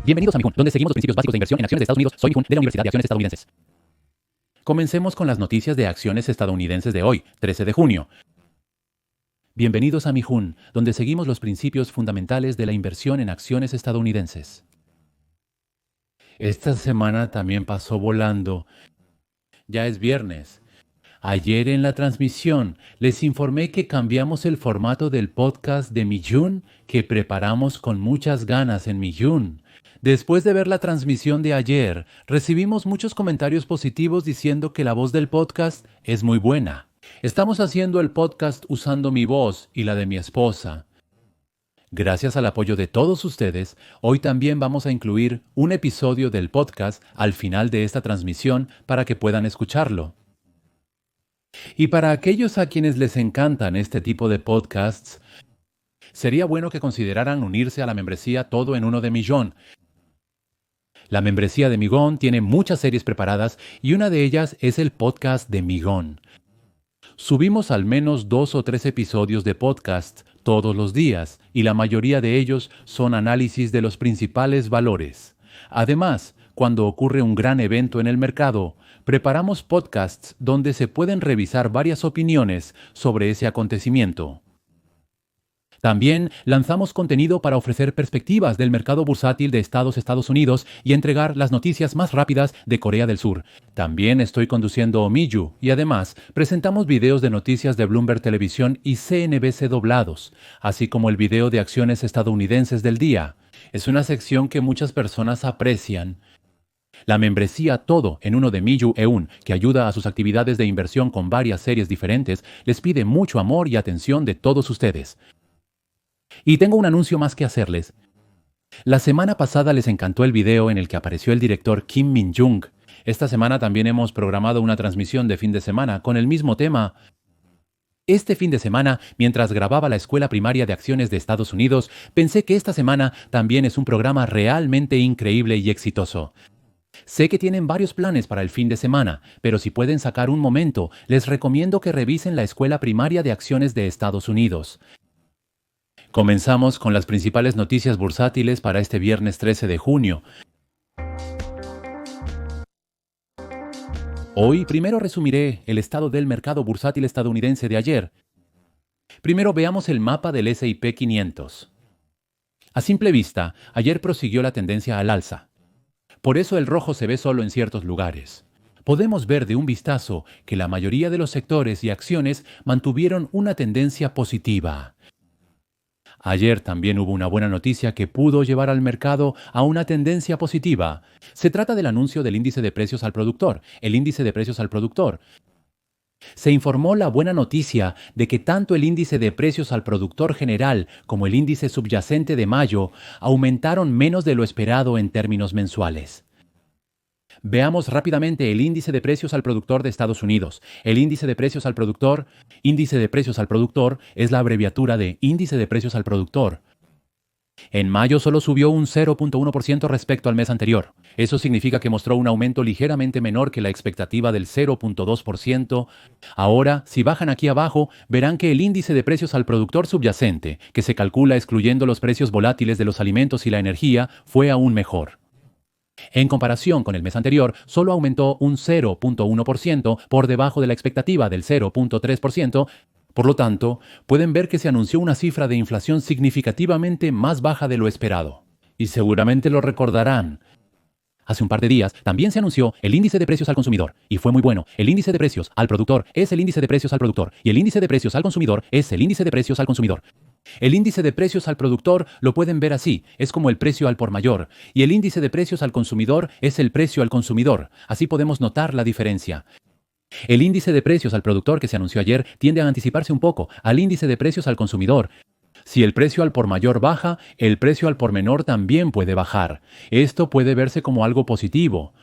Bienvenidos a Mijun, donde seguimos los principios básicos de inversión en acciones de Estados Unidos. Soy Mijun, de la Universidad de Acciones Estadounidenses. Comencemos con las noticias de acciones estadounidenses de hoy, 13 de junio. Bienvenidos a Mijun, donde seguimos los principios fundamentales de la inversión en acciones estadounidenses. Esta semana también pasó volando. Ya es viernes. Ayer en la transmisión les informé que cambiamos el formato del podcast de Mijun que preparamos con muchas ganas en Mijun. Después de ver la transmisión de ayer, recibimos muchos comentarios positivos diciendo que la voz del podcast es muy buena. Estamos haciendo el podcast usando mi voz y la de mi esposa. Gracias al apoyo de todos ustedes, hoy también vamos a incluir un episodio del podcast al final de esta transmisión para que puedan escucharlo. Y para aquellos a quienes les encantan este tipo de podcasts, sería bueno que consideraran unirse a la membresía Todo en Uno de Mijun. La membresía de Mijun tiene muchas series preparadas y una de ellas es el podcast de Mijun. Subimos al menos 2 o 3 episodios de podcast todos los días y la mayoría de ellos son análisis de los principales valores. Además, cuando ocurre un gran evento en el mercado, preparamos podcasts donde se pueden revisar varias opiniones sobre ese acontecimiento. También lanzamos contenido para ofrecer perspectivas del mercado bursátil de Estados Unidos y entregar las noticias más rápidas de Corea del Sur. También estoy conduciendo Miyu y además presentamos videos de noticias de Bloomberg Televisión y CNBC doblados, así como el video de acciones estadounidenses del día. Es una sección que muchas personas aprecian. La membresía Todo en Uno de Miyu Eun, que ayuda a sus actividades de inversión con varias series diferentes, les pide mucho amor y atención de todos ustedes. Y tengo un anuncio más que hacerles. La semana pasada les encantó el video en el que apareció el director Kim Min-jung. Esta semana también hemos programado una transmisión de fin de semana con el mismo tema. Este fin de semana, mientras grababa la Escuela Primaria de Acciones de Estados Unidos, pensé que esta semana también es un programa realmente increíble y exitoso. Sé que tienen varios planes para el fin de semana, pero si pueden sacar un momento, les recomiendo que revisen la Escuela Primaria de Acciones de Estados Unidos. Comenzamos con las principales noticias bursátiles para este viernes 13 de junio. Hoy primero resumiré el estado del mercado bursátil estadounidense de ayer. Primero veamos el mapa del S&P 500. A simple vista, ayer prosiguió la tendencia al alza. Por eso el rojo se ve solo en ciertos lugares. Podemos ver de un vistazo que la mayoría de los sectores y acciones mantuvieron una tendencia positiva. Ayer también hubo una buena noticia que pudo llevar al mercado a una tendencia positiva. Se trata del anuncio del índice de precios al productor, el índice de precios al productor. Se informó la buena noticia de que tanto el índice de precios al productor general como el índice subyacente de mayo aumentaron menos de lo esperado en términos mensuales. Veamos rápidamente el índice de precios al productor de Estados Unidos. El índice de precios al productor es la abreviatura de índice de precios al productor. En mayo solo subió un 0.1% respecto al mes anterior. Eso significa que mostró un aumento ligeramente menor que la expectativa del 0.2%. Ahora, si bajan aquí abajo, verán que el índice de precios al productor subyacente, que se calcula excluyendo los precios volátiles de los alimentos y la energía, fue aún mejor. En comparación con el mes anterior, solo aumentó un 0.1% por debajo de la expectativa del 0.3%. Por lo tanto, pueden ver que se anunció una cifra de inflación significativamente más baja de lo esperado. Y seguramente lo recordarán. Hace un par de días también se anunció el índice de precios al consumidor, y fue muy bueno. El índice de precios al productor es el índice de precios al productor, y el índice de precios al consumidor es el índice de precios al consumidor. El índice de precios al productor lo pueden ver así, es como el precio al por mayor, y el índice de precios al consumidor es el precio al consumidor. Así podemos notar la diferencia. El índice de precios al productor que se anunció ayer tiende a anticiparse un poco al índice de precios al consumidor. Si el precio al por mayor baja, el precio al por menor también puede bajar. Esto puede verse como algo positivo.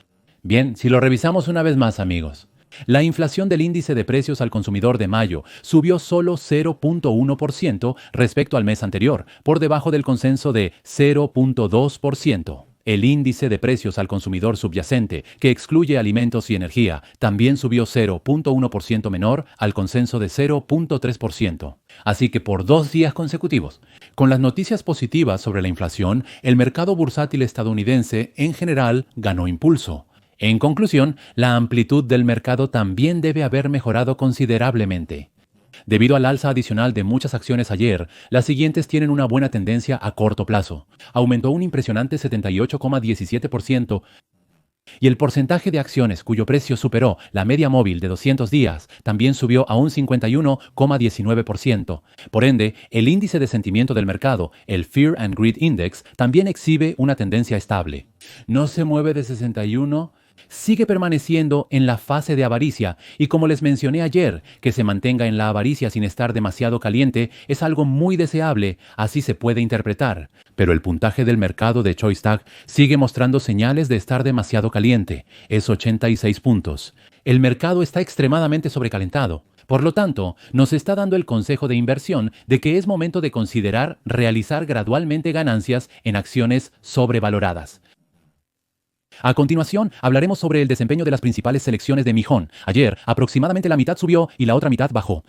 Bien, si lo revisamos una vez más, amigos. La inflación del índice de precios al consumidor de mayo subió solo 0.1% respecto al mes anterior, por debajo del consenso de 0.2%. El índice de precios al consumidor subyacente, que excluye alimentos y energía, también subió 0.1% menor al consenso de 0.3%. Así que por 2 días consecutivos, con las noticias positivas sobre la inflación, el mercado bursátil estadounidense en general ganó impulso. En conclusión, la amplitud del mercado también debe haber mejorado considerablemente. Debido al alza adicional de muchas acciones ayer, las siguientes tienen una buena tendencia a corto plazo. Aumentó un impresionante 78,17% y el porcentaje de acciones cuyo precio superó la media móvil de 200 días también subió a un 51,19%. Por ende, el índice de sentimiento del mercado, el Fear and Greed Index, también exhibe una tendencia estable. No se mueve de 61, sigue permaneciendo en la fase de avaricia y como les mencioné ayer, que se mantenga en la avaricia sin estar demasiado caliente es algo muy deseable, así se puede interpretar. Pero el puntaje del mercado de Choice Tag sigue mostrando señales de estar demasiado caliente, es 86 puntos. El mercado está extremadamente sobrecalentado. Por lo tanto, nos está dando el consejo de inversión de que es momento de considerar realizar gradualmente ganancias en acciones sobrevaloradas. A continuación, hablaremos sobre el desempeño de las principales selecciones de Mijón. Ayer, aproximadamente la mitad subió y la otra mitad bajó.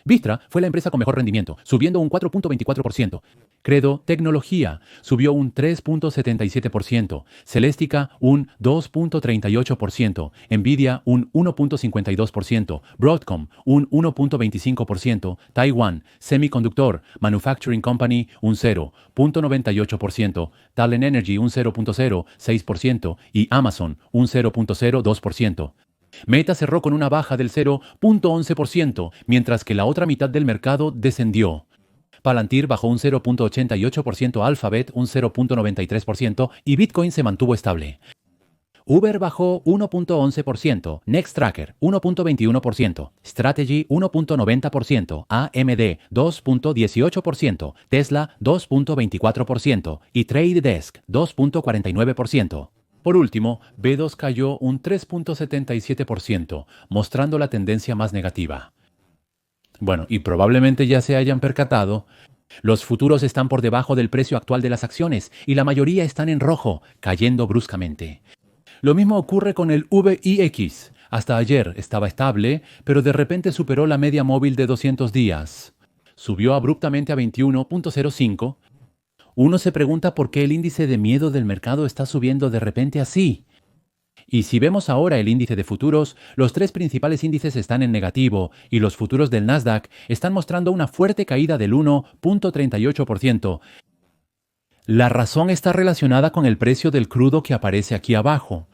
Vistra fue la empresa con mejor rendimiento, subiendo un 4.24%. Credo Tecnología subió un 3.77%. Celestica un 2.38%. Nvidia un 1.52%. Broadcom un 1.25%. Taiwan Semiconductor Manufacturing Company un 0.98%. Talen Energy un 0.06% y Amazon un 0.02%. Meta cerró con una baja del 0.11%, mientras que la otra mitad del mercado descendió. Palantir bajó un 0.88%, Alphabet un 0.93% y Bitcoin se mantuvo estable. Uber bajó 1.11%, Nextracker 1.21%, Strategy 1.90%, AMD 2.18%, Tesla 2.24% y Trade Desk 2.49%. Por último, B2 cayó un 3.77%, mostrando la tendencia más negativa. Bueno, y probablemente ya se hayan percatado, los futuros están por debajo del precio actual de las acciones y la mayoría están en rojo, cayendo bruscamente. Lo mismo ocurre con el VIX. Hasta ayer estaba estable, pero de repente superó la media móvil de 200 días. Subió abruptamente a 21.05. Uno se pregunta por qué el índice de miedo del mercado está subiendo de repente así. Y si vemos ahora el índice de futuros, los 3 principales índices están en negativo y los futuros del Nasdaq están mostrando una fuerte caída del 1.38%. La razón está relacionada con el precio del crudo que aparece aquí abajo.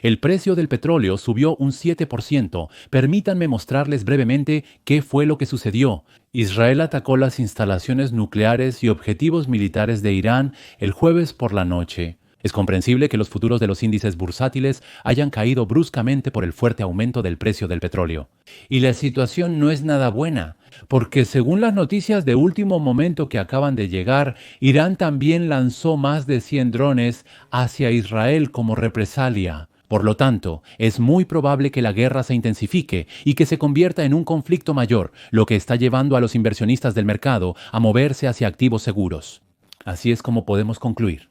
El precio del petróleo subió un 7%. Permítanme mostrarles brevemente qué fue lo que sucedió. Israel atacó las instalaciones nucleares y objetivos militares de Irán el jueves por la noche. Es comprensible que los futuros de los índices bursátiles hayan caído bruscamente por el fuerte aumento del precio del petróleo. Y la situación no es nada buena, porque según las noticias de último momento que acaban de llegar, Irán también lanzó más de 100 drones hacia Israel como represalia. Por lo tanto, es muy probable que la guerra se intensifique y que se convierta en un conflicto mayor, lo que está llevando a los inversionistas del mercado a moverse hacia activos seguros. Así es como podemos concluir.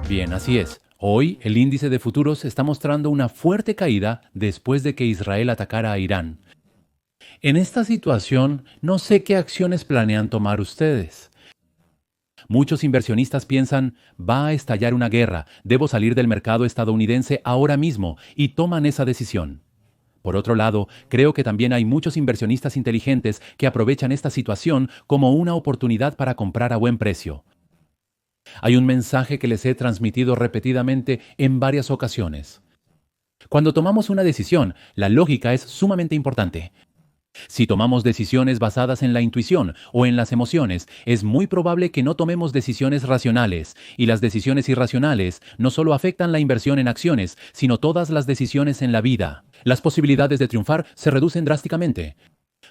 Bien, así es. Hoy el índice de futuros está mostrando una fuerte caída después de que Israel atacara a Irán. En esta situación, no sé qué acciones planean tomar ustedes. Muchos inversionistas piensan, va a estallar una guerra, debo salir del mercado estadounidense ahora mismo, y toman esa decisión. Por otro lado, creo que también hay muchos inversionistas inteligentes que aprovechan esta situación como una oportunidad para comprar a buen precio. Hay un mensaje que les he transmitido repetidamente en varias ocasiones. Cuando tomamos una decisión, la lógica es sumamente importante. Si tomamos decisiones basadas en la intuición o en las emociones, es muy probable que no tomemos decisiones racionales, y las decisiones irracionales no solo afectan la inversión en acciones, sino todas las decisiones en la vida. Las posibilidades de triunfar se reducen drásticamente.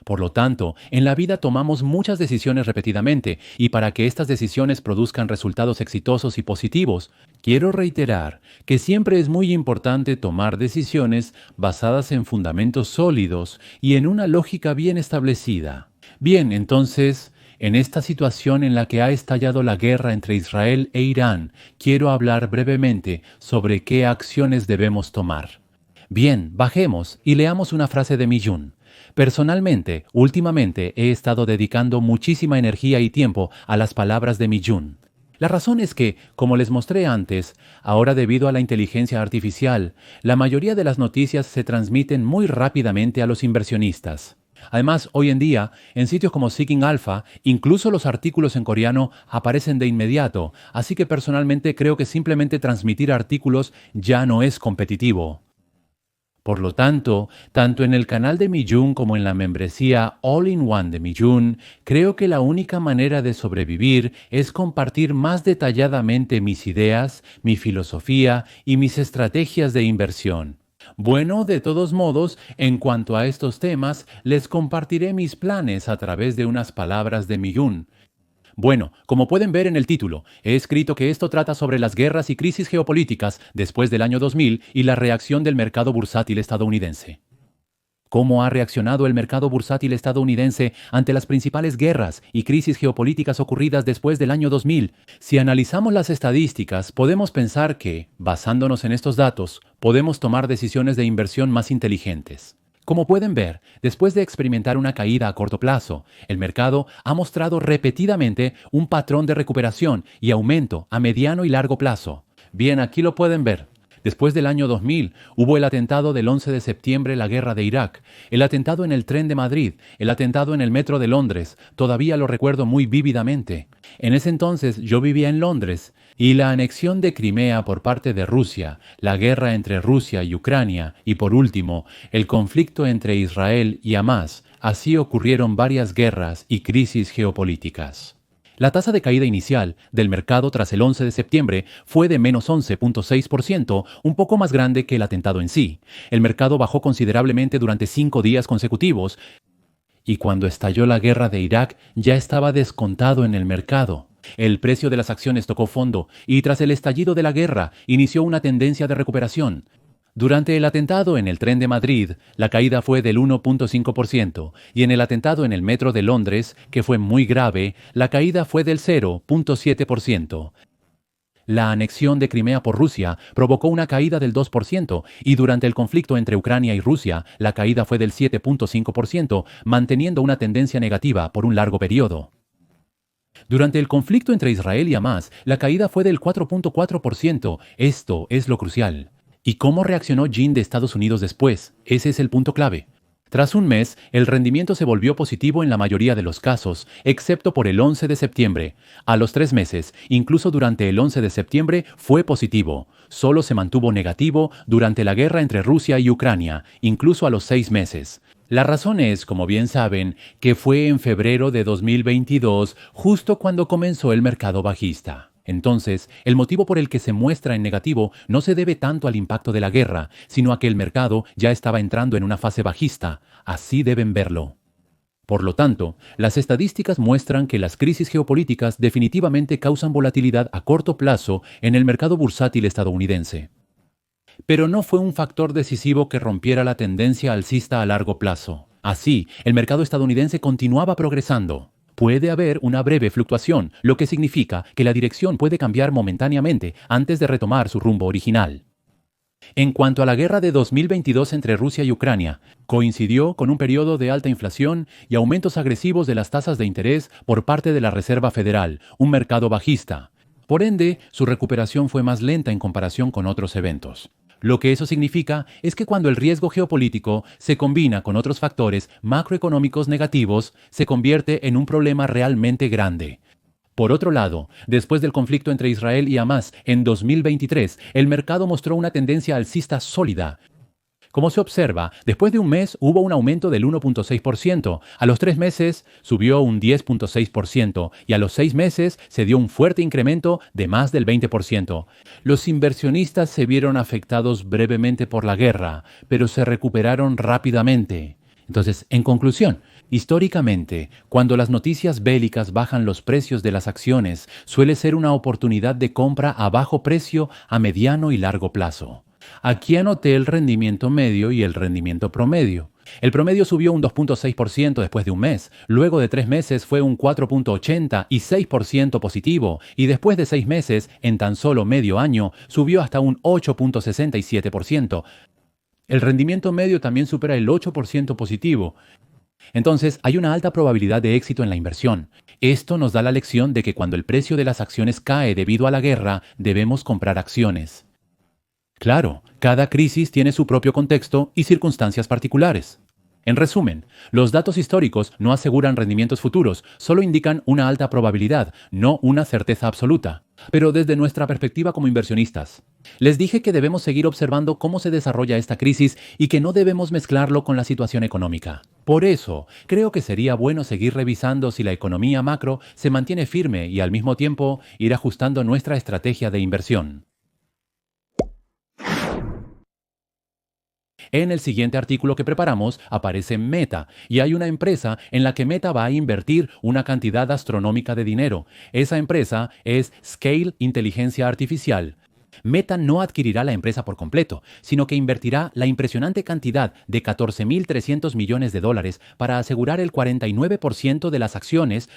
Por lo tanto, en la vida tomamos muchas decisiones repetidamente, y para que estas decisiones produzcan resultados exitosos y positivos, quiero reiterar que siempre es muy importante tomar decisiones basadas en fundamentos sólidos y en una lógica bien establecida. Bien, entonces, En esta situación en la que ha estallado la guerra entre Israel e Irán, quiero hablar brevemente sobre qué acciones debemos tomar. Bien, bajemos y leamos una frase de Millún. Personalmente, últimamente he estado dedicando muchísima energía y tiempo a las palabras de Millún. La razón es que, como les mostré antes, ahora debido a la inteligencia artificial, la mayoría de las noticias se transmiten muy rápidamente a los inversionistas. Además, hoy en día, en sitios como Seeking Alpha, incluso los artículos en coreano aparecen de inmediato, así que personalmente creo que simplemente transmitir artículos ya no es competitivo. Por lo tanto, tanto en el canal de Millún como en la membresía All-in-One de Millún, creo que la única manera de sobrevivir es compartir más detalladamente mis ideas, mi filosofía y mis estrategias de inversión. Bueno, de todos modos, en cuanto a estos temas, les compartiré mis planes a través de unas palabras de Millún. Bueno, como pueden ver en el título, he escrito que esto trata sobre las guerras y crisis geopolíticas después del año 2000 y la reacción del mercado bursátil estadounidense. ¿Cómo ha reaccionado el mercado bursátil estadounidense ante las principales guerras y crisis geopolíticas ocurridas después del año 2000? Si analizamos las estadísticas, podemos pensar que, basándonos en estos datos, podemos tomar decisiones de inversión más inteligentes. Como pueden ver, después de experimentar una caída a corto plazo, el mercado ha mostrado repetidamente un patrón de recuperación y aumento a mediano y largo plazo. Bien, aquí lo pueden ver. Después del año 2000, hubo el atentado del 11 de septiembre, la guerra de Irak, el atentado en el tren de Madrid, el atentado en el metro de Londres, todavía lo recuerdo muy vívidamente. En ese entonces yo vivía en Londres, y la anexión de Crimea por parte de Rusia, la guerra entre Rusia y Ucrania, y por último, el conflicto entre Israel y Hamás, así ocurrieron varias guerras y crisis geopolíticas. La tasa de caída inicial del mercado tras el 11 de septiembre fue de menos 11.6%, un poco más grande que el atentado en sí. El mercado bajó considerablemente durante 5 días consecutivos y cuando estalló la guerra de Irak ya estaba descontado en el mercado. El precio de las acciones tocó fondo y tras el estallido de la guerra inició una tendencia de recuperación. Durante el atentado en el tren de Madrid, la caída fue del 1.5% y en el atentado en el metro de Londres, que fue muy grave, la caída fue del 0.7%. La anexión de Crimea por Rusia provocó una caída del 2% y durante el conflicto entre Ucrania y Rusia, la caída fue del 7.5%, manteniendo una tendencia negativa por un largo periodo. Durante el conflicto entre Israel y Hamás, la caída fue del 4.4%. Esto es lo crucial. ¿Y cómo reaccionó Jin de Estados Unidos después? Ese es el punto clave. Tras un mes, el rendimiento se volvió positivo en la mayoría de los casos, excepto por el 11 de septiembre. A los 3 meses, incluso durante el 11 de septiembre, fue positivo. Solo se mantuvo negativo durante la guerra entre Rusia y Ucrania, incluso a los 6 meses. La razón es, como bien saben, que fue en febrero de 2022, justo cuando comenzó el mercado bajista. Entonces, el motivo por el que se muestra en negativo no se debe tanto al impacto de la guerra, sino a que el mercado ya estaba entrando en una fase bajista. Así deben verlo. Por lo tanto, las estadísticas muestran que las crisis geopolíticas definitivamente causan volatilidad a corto plazo en el mercado bursátil estadounidense. Pero no fue un factor decisivo que rompiera la tendencia alcista a largo plazo. Así, el mercado estadounidense continuaba progresando. Puede haber una breve fluctuación, lo que significa que la dirección puede cambiar momentáneamente antes de retomar su rumbo original. En cuanto a la guerra de 2022 entre Rusia y Ucrania, coincidió con un periodo de alta inflación y aumentos agresivos de las tasas de interés por parte de la Reserva Federal, un mercado bajista. Por ende, su recuperación fue más lenta en comparación con otros eventos. Lo que eso significa es que cuando el riesgo geopolítico se combina con otros factores macroeconómicos negativos, se convierte en un problema realmente grande. Por otro lado, después del conflicto entre Israel y Hamás en 2023, el mercado mostró una tendencia alcista sólida. Como se observa, después de un mes hubo un aumento del 1.6%, a los 3 meses subió un 10.6% y a los 6 meses se dio un fuerte incremento de más del 20%. Los inversionistas se vieron afectados brevemente por la guerra, pero se recuperaron rápidamente. Entonces, en conclusión, históricamente, cuando las noticias bélicas bajan los precios de las acciones, suele ser una oportunidad de compra a bajo precio a mediano y largo plazo. Aquí anoté el rendimiento medio y el rendimiento promedio. El promedio subió un 2.6% después de un mes, luego de 3 meses fue un 4.80 y 6% positivo, y después de 6 meses, en tan solo medio año, subió hasta un 8.67%. El rendimiento medio también supera el 8% positivo. Entonces, hay una alta probabilidad de éxito en la inversión. Esto nos da la lección de que cuando el precio de las acciones cae debido a la guerra, debemos comprar acciones. Claro, cada crisis tiene su propio contexto y circunstancias particulares. En resumen, los datos históricos no aseguran rendimientos futuros, solo indican una alta probabilidad, no una certeza absoluta. Pero desde nuestra perspectiva como inversionistas, les dije que debemos seguir observando cómo se desarrolla esta crisis y que no debemos mezclarlo con la situación económica. Por eso, creo que sería bueno seguir revisando si la economía macro se mantiene firme y al mismo tiempo ir ajustando nuestra estrategia de inversión. En el siguiente artículo que preparamos aparece Meta, y hay una empresa en la que Meta va a invertir una cantidad astronómica de dinero. Esa empresa es Scale Inteligencia Artificial. Meta no adquirirá la empresa por completo, sino que invertirá la impresionante cantidad de 14.300 millones de dólares para asegurar el 49% de las acciones.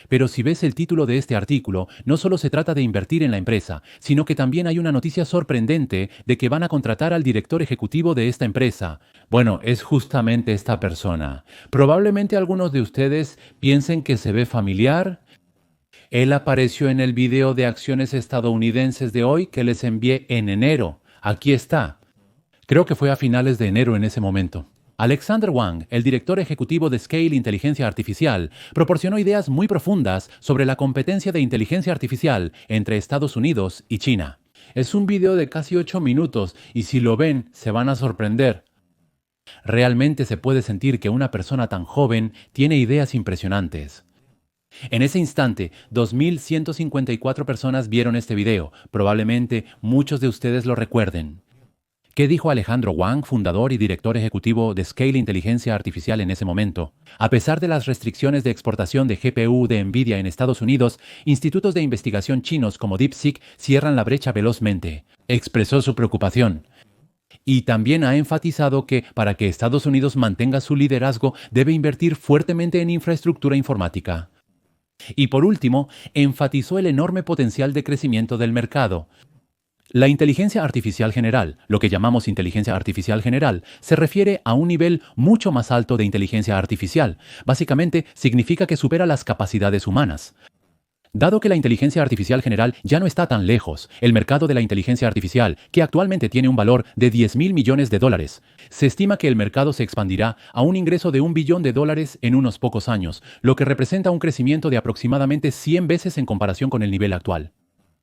Pero si ves el título de este artículo, no solo se trata de invertir en la empresa, sino que también hay una noticia sorprendente de que van a contratar al director ejecutivo de esta empresa. Bueno, es justamente esta persona. Probablemente algunos de ustedes piensen que se ve familiar. Él apareció en el video de acciones estadounidenses de hoy que les envié en enero. Aquí está. Creo que fue a finales de enero en ese momento. Alexander Wang, el director ejecutivo de Scale Inteligencia Artificial, proporcionó ideas muy profundas sobre la competencia de inteligencia artificial entre Estados Unidos y China. Es un video de casi 8 minutos y si lo ven se van a sorprender. Realmente se puede sentir que una persona tan joven tiene ideas impresionantes. En ese instante, 2.154 personas vieron este video. Probablemente muchos de ustedes lo recuerden. ¿Qué dijo Alejandro Wang, fundador y director ejecutivo de Scale Inteligencia Artificial en ese momento? A pesar de las restricciones de exportación de GPU de Nvidia en Estados Unidos, institutos de investigación chinos como DeepSeek cierran la brecha velozmente. Expresó su preocupación. Y también ha enfatizado que, para que Estados Unidos mantenga su liderazgo, debe invertir fuertemente en infraestructura informática. Y por último, enfatizó el enorme potencial de crecimiento del mercado. La inteligencia artificial general, lo que llamamos inteligencia artificial general, se refiere a un nivel mucho más alto de inteligencia artificial. Básicamente, significa que supera las capacidades humanas. Dado que la inteligencia artificial general ya no está tan lejos, el mercado de la inteligencia artificial, que actualmente tiene un valor de 10.000 millones de dólares, se estima que el mercado se expandirá a un ingreso de $1 billón en unos pocos años, lo que representa un crecimiento de aproximadamente 100 veces en comparación con el nivel actual.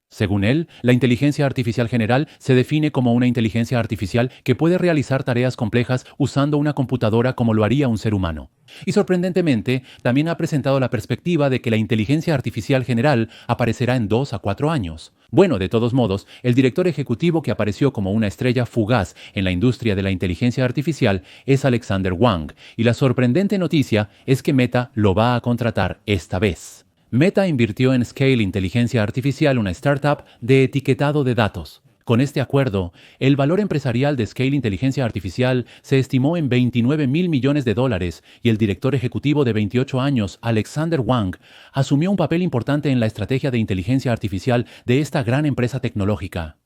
Según él, la inteligencia artificial general se define como una inteligencia artificial que puede realizar tareas complejas usando una computadora como lo haría un ser humano. Y sorprendentemente, también ha presentado la perspectiva de que la inteligencia artificial general aparecerá en 2 a 4 años. Bueno, de todos modos, el director ejecutivo que apareció como una estrella fugaz en la industria de la inteligencia artificial es Alexander Wang, y la sorprendente noticia es que Meta lo va a contratar esta vez. Meta invirtió en Scale Inteligencia Artificial, una startup de etiquetado de datos. Con este acuerdo, el valor empresarial de Scale Inteligencia Artificial se estimó en $29.000 millones y el director ejecutivo de 28 años, Alexander Wang, asumió un papel importante en la estrategia de inteligencia artificial de esta gran empresa tecnológica.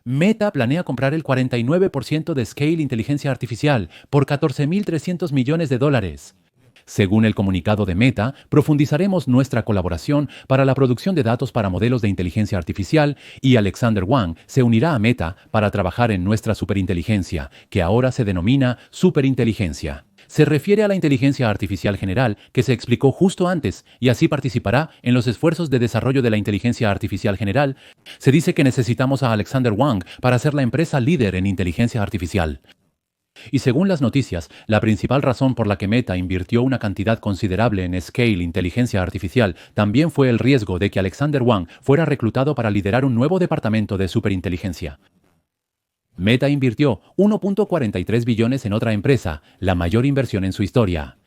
Meta planea comprar el 49% de Scale Inteligencia Artificial por $14.300 millones. Según el comunicado de Meta, profundizaremos nuestra colaboración para la producción de datos para modelos de inteligencia artificial y Alexander Wang se unirá a Meta para trabajar en nuestra superinteligencia, que ahora se denomina superinteligencia. Se refiere a la inteligencia artificial general que se explicó justo antes y así participará en los esfuerzos de desarrollo de la inteligencia artificial general. Se dice que necesitamos a Alexander Wang para ser la empresa líder en inteligencia artificial. Y según las noticias, la principal razón por la que Meta invirtió una cantidad considerable en Scale Inteligencia Artificial también fue el riesgo de que Alexander Wang fuera reclutado para liderar un nuevo departamento de superinteligencia. Meta invirtió 1.43 billones en otra empresa, la mayor inversión en su historia.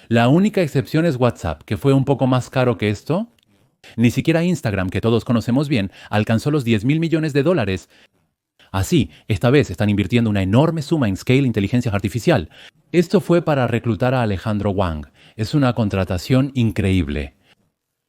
La única excepción es WhatsApp, que fue un poco más caro que esto. Ni siquiera Instagram, que todos conocemos bien, alcanzó los $10.000 millones. Así, esta vez están invirtiendo una enorme suma en Scale Inteligencia Artificial. Esto fue para reclutar a Alejandro Wang. Es una contratación increíble.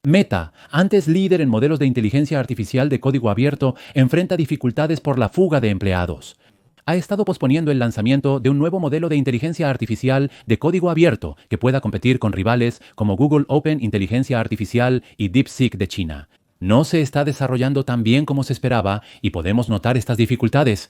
Meta, antes líder en modelos de inteligencia artificial de código abierto, enfrenta dificultades por la fuga de empleados. Ha estado posponiendo el lanzamiento de un nuevo modelo de inteligencia artificial de código abierto que pueda competir con rivales como Google Open Inteligencia Artificial y DeepSeek de China. No se está desarrollando tan bien como se esperaba y podemos notar estas dificultades.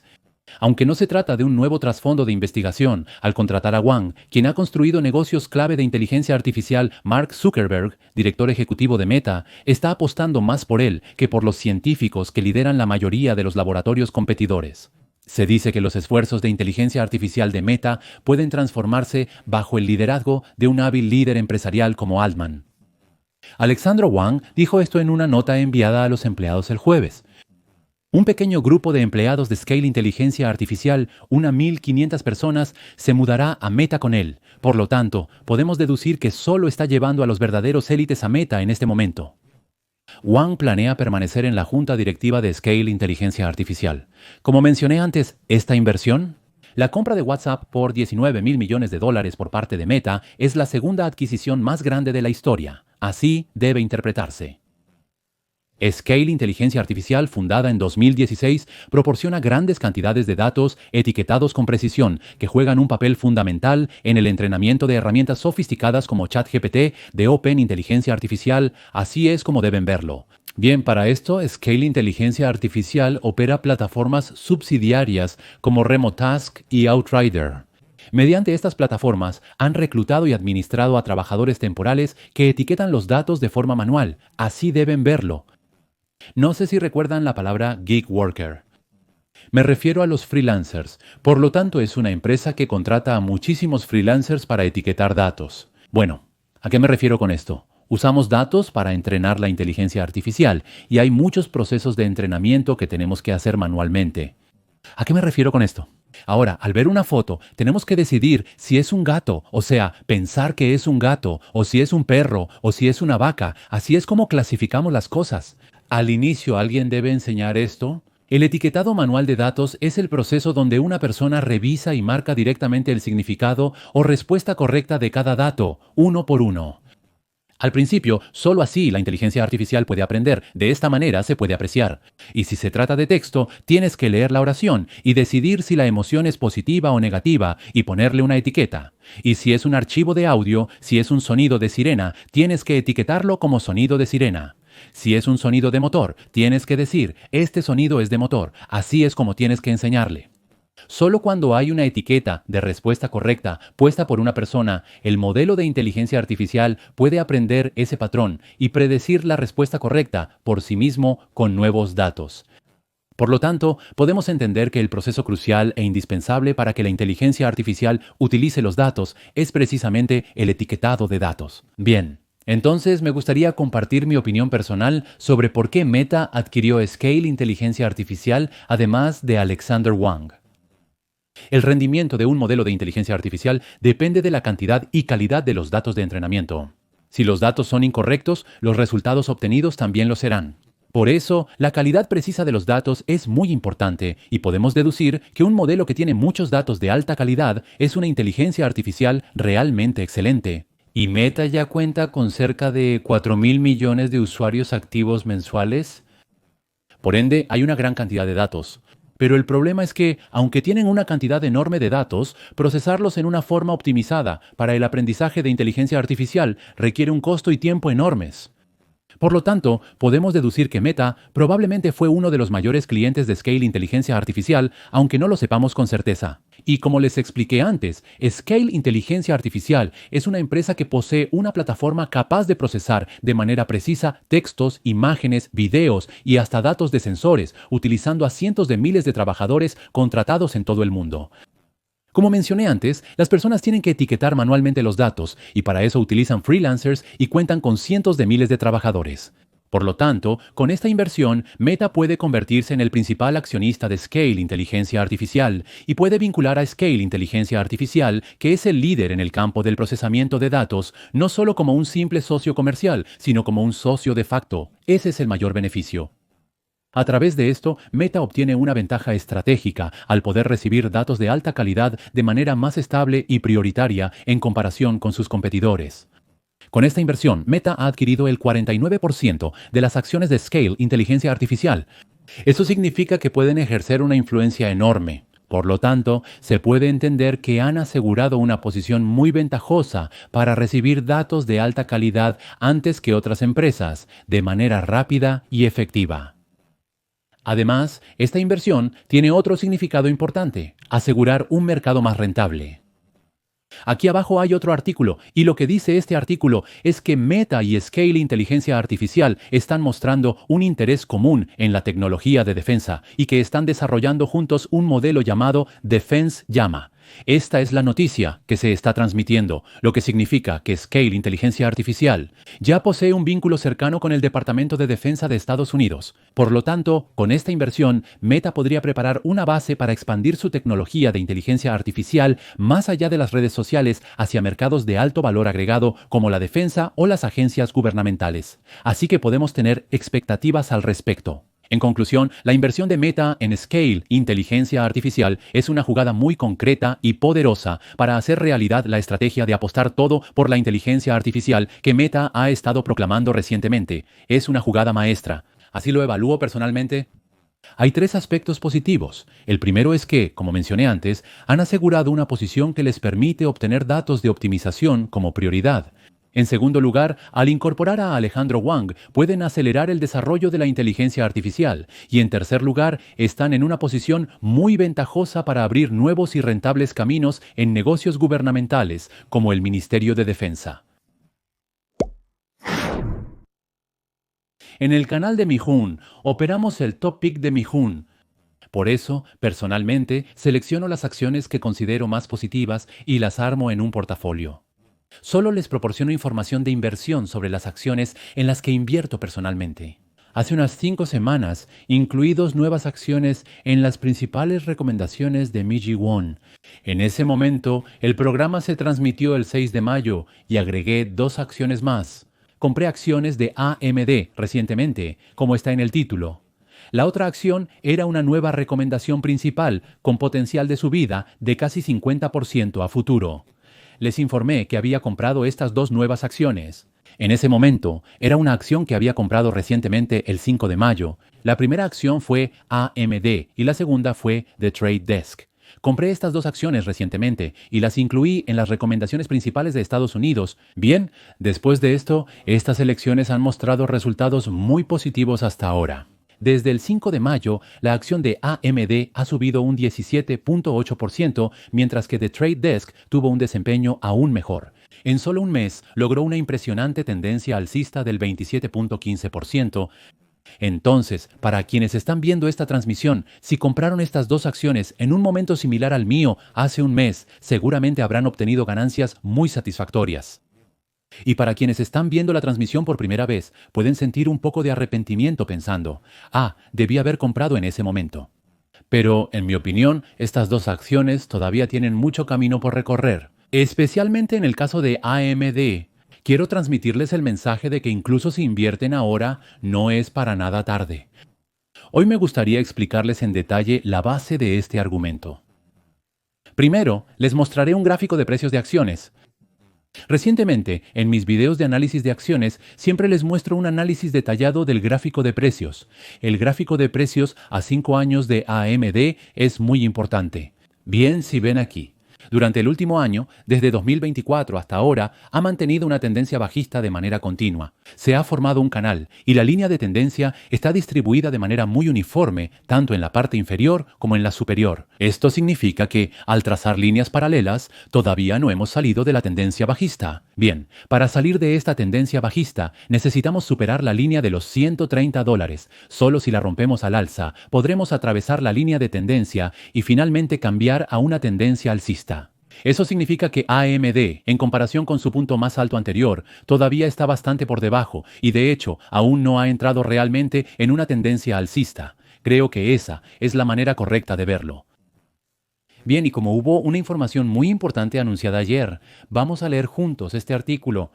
Aunque no se trata de un nuevo trasfondo de investigación, al contratar a Wang, quien ha construido negocios clave de inteligencia artificial, Mark Zuckerberg, director ejecutivo de Meta, está apostando más por él que por los científicos que lideran la mayoría de los laboratorios competidores. Se dice que los esfuerzos de inteligencia artificial de Meta pueden transformarse bajo el liderazgo de un hábil líder empresarial como Altman. Alejandro Wang dijo esto en una nota enviada a los empleados el jueves. Un pequeño grupo de empleados de Scale Inteligencia Artificial, 1.500 personas, se mudará a Meta con él. Por lo tanto, podemos deducir que solo está llevando a los verdaderos élites a Meta en este momento. Wang planea permanecer en la junta directiva de Scale Inteligencia Artificial. Como mencioné antes, esta inversión, la compra de WhatsApp por $19,000 millones por parte de Meta, es la segunda adquisición más grande de la historia. Así debe interpretarse. Scale Inteligencia Artificial, fundada en 2016, proporciona grandes cantidades de datos etiquetados con precisión que juegan un papel fundamental en el entrenamiento de herramientas sofisticadas como ChatGPT de Open Inteligencia Artificial. Así es como deben verlo. Bien, para esto, Scale Inteligencia Artificial opera plataformas subsidiarias como Remotask y Outrider. Mediante estas plataformas, han reclutado y administrado a trabajadores temporales que etiquetan los datos de forma manual. Así deben verlo. No sé si recuerdan la palabra gig worker. Me refiero a los freelancers. Por lo tanto, es una empresa que contrata a muchísimos freelancers para etiquetar datos. Bueno, ¿a qué me refiero con esto? Usamos datos para entrenar la inteligencia artificial y hay muchos procesos de entrenamiento que tenemos que hacer manualmente. ¿A qué me refiero con esto? Ahora, al ver una foto, tenemos que decidir si es un gato, o sea, pensar que es un gato, o si es un perro, o si es una vaca. Así es como clasificamos las cosas. Al inicio, ¿alguien debe enseñar esto? El etiquetado manual de datos es el proceso donde una persona revisa y marca directamente el significado o respuesta correcta de cada dato, uno por uno. Al principio, solo así la inteligencia artificial puede aprender, de esta manera se puede apreciar. Y si se trata de texto, tienes que leer la oración y decidir si la emoción es positiva o negativa y ponerle una etiqueta. Y si es un archivo de audio, si es un sonido de sirena, tienes que etiquetarlo como sonido de sirena. Si es un sonido de motor, tienes que decir, este sonido es de motor, así es como tienes que enseñarle. Solo cuando hay una etiqueta de respuesta correcta puesta por una persona, el modelo de inteligencia artificial puede aprender ese patrón y predecir la respuesta correcta por sí mismo con nuevos datos. Por lo tanto, podemos entender que el proceso crucial e indispensable para que la inteligencia artificial utilice los datos es precisamente el etiquetado de datos. Bien. Entonces, me gustaría compartir mi opinión personal sobre por qué Meta adquirió Scale Inteligencia Artificial además de Alexander Wang. El rendimiento de un modelo de inteligencia artificial depende de la cantidad y calidad de los datos de entrenamiento. Si los datos son incorrectos, los resultados obtenidos también lo serán. Por eso, la calidad precisa de los datos es muy importante y podemos deducir que un modelo que tiene muchos datos de alta calidad es una inteligencia artificial realmente excelente. ¿Y Meta ya cuenta con cerca de 4,000 millones de usuarios activos mensuales? Por ende, hay una gran cantidad de datos. Pero el problema es que, aunque tienen una cantidad enorme de datos, procesarlos en una forma optimizada para el aprendizaje de inteligencia artificial requiere un costo y tiempo enormes. Por lo tanto, podemos deducir que Meta probablemente fue uno de los mayores clientes de Scale Inteligencia Artificial, aunque no lo sepamos con certeza. Y como les expliqué antes, Scale Inteligencia Artificial es una empresa que posee una plataforma capaz de procesar de manera precisa textos, imágenes, videos y hasta datos de sensores, utilizando a cientos de miles de trabajadores contratados en todo el mundo. Como mencioné antes, las personas tienen que etiquetar manualmente los datos y para eso utilizan freelancers y cuentan con cientos de miles de trabajadores. Por lo tanto, con esta inversión, Meta puede convertirse en el principal accionista de Scale Inteligencia Artificial y puede vincular a Scale Inteligencia Artificial, que es el líder en el campo del procesamiento de datos, no solo como un simple socio comercial, sino como un socio de facto. Ese es el mayor beneficio. A través de esto, Meta obtiene una ventaja estratégica al poder recibir datos de alta calidad de manera más estable y prioritaria en comparación con sus competidores. Con esta inversión, Meta ha adquirido el 49% de las acciones de Scale Inteligencia Artificial. Eso significa que pueden ejercer una influencia enorme. Por lo tanto, se puede entender que han asegurado una posición muy ventajosa para recibir datos de alta calidad antes que otras empresas, de manera rápida y efectiva. Además, esta inversión tiene otro significado importante: asegurar un mercado más rentable. Aquí abajo hay otro artículo, y lo que dice este artículo es que Meta y Scale Inteligencia Artificial están mostrando un interés común en la tecnología de defensa y que están desarrollando juntos un modelo llamado Defense Llama. Esta es la noticia que se está transmitiendo, lo que significa que Scale Inteligencia Artificial ya posee un vínculo cercano con el Departamento de Defensa de Estados Unidos. Por lo tanto, con esta inversión, Meta podría preparar una base para expandir su tecnología de inteligencia artificial más allá de las redes sociales hacia mercados de alto valor agregado como la defensa o las agencias gubernamentales. Así que podemos tener expectativas al respecto. En conclusión, la inversión de Meta en Scale Inteligencia Artificial es una jugada muy concreta y poderosa para hacer realidad la estrategia de apostar todo por la inteligencia artificial que Meta ha estado proclamando recientemente. Es una jugada maestra. Así lo evalúo personalmente. Hay tres aspectos positivos. El primero es que, como mencioné antes, han asegurado una posición que les permite obtener datos de optimización como prioridad. En segundo lugar, al incorporar a Alejandro Wang, pueden acelerar el desarrollo de la inteligencia artificial. Y en tercer lugar, están en una posición muy ventajosa para abrir nuevos y rentables caminos en negocios gubernamentales, como el Ministerio de Defensa. En el canal de Mijun, operamos el Top Pick de Mijun. Por eso, personalmente, selecciono las acciones que considero más positivas y las armo en un portafolio. Solo les proporciono información de inversión sobre las acciones en las que invierto personalmente. Hace unas 5 semanas incluí 2 nuevas acciones en las principales recomendaciones de Miji Won. En ese momento, el programa se transmitió el 6 de mayo y agregué 2 acciones más. Compré acciones de AMD recientemente, como está en el título. La otra acción era una nueva recomendación principal con potencial de subida de casi 50% a futuro. Les informé que había comprado estas 2 nuevas acciones. En ese momento, era una acción que había comprado recientemente el 5 de mayo. La primera acción fue AMD y la segunda fue The Trade Desk. Compré estas 2 acciones recientemente y las incluí en las recomendaciones principales de Estados Unidos. Bien, después de esto, estas elecciones han mostrado resultados muy positivos hasta ahora. Desde el 5 de mayo, la acción de AMD ha subido un 17.8%, mientras que The Trade Desk tuvo un desempeño aún mejor. En solo un mes, logró una impresionante tendencia alcista del 27.15%. Entonces, para quienes están viendo esta transmisión, si compraron estas 2 acciones en un momento similar al mío hace un mes, seguramente habrán obtenido ganancias muy satisfactorias. Y para quienes están viendo la transmisión por primera vez, pueden sentir un poco de arrepentimiento pensando, debí haber comprado en ese momento. Pero, en mi opinión, estas 2 acciones todavía tienen mucho camino por recorrer, especialmente en el caso de AMD. Quiero transmitirles el mensaje de que incluso si invierten ahora, no es para nada tarde. Hoy me gustaría explicarles en detalle la base de este argumento. Primero, les mostraré un gráfico de precios de acciones. Recientemente, en mis videos de análisis de acciones, siempre les muestro un análisis detallado del gráfico de precios. El gráfico de precios a 5 años de AMD es muy importante. Bien, si ven aquí. Durante el último año, desde 2024 hasta ahora, ha mantenido una tendencia bajista de manera continua. Se ha formado un canal y la línea de tendencia está distribuida de manera muy uniforme, tanto en la parte inferior como en la superior. Esto significa que, al trazar líneas paralelas, todavía no hemos salido de la tendencia bajista. Bien, para salir de esta tendencia bajista, necesitamos superar la línea de los $130. Solo si la rompemos al alza, podremos atravesar la línea de tendencia y finalmente cambiar a una tendencia alcista. Eso significa que AMD, en comparación con su punto más alto anterior, todavía está bastante por debajo y de hecho aún no ha entrado realmente en una tendencia alcista. Creo que esa es la manera correcta de verlo. Bien, y como hubo una información muy importante anunciada ayer, vamos a leer juntos este artículo.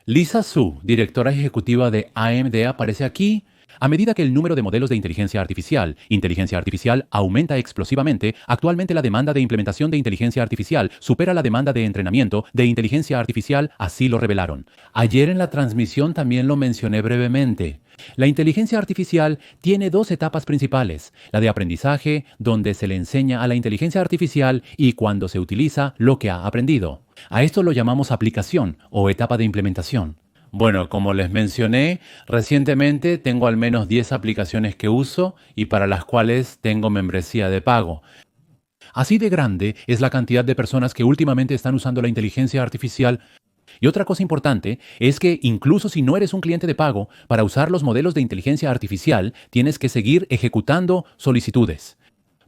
Lisa Su, directora ejecutiva de AMD, aparece aquí A medida que el número de modelos de inteligencia artificial aumenta explosivamente, actualmente la demanda de implementación de inteligencia artificial supera la demanda de entrenamiento de inteligencia artificial, así lo revelaron. Ayer en la transmisión también lo mencioné brevemente. La inteligencia artificial tiene dos etapas principales, la de aprendizaje, donde se le enseña a la inteligencia artificial y cuando se utiliza lo que ha aprendido. A esto lo llamamos aplicación o etapa de implementación. Bueno, como les mencioné, recientemente tengo al menos 10 aplicaciones que uso y para las cuales tengo membresía de pago. Así de grande es la cantidad de personas que últimamente están usando la inteligencia artificial. Y otra cosa importante es que incluso si no eres un cliente de pago, para usar los modelos de inteligencia artificial tienes que seguir ejecutando solicitudes.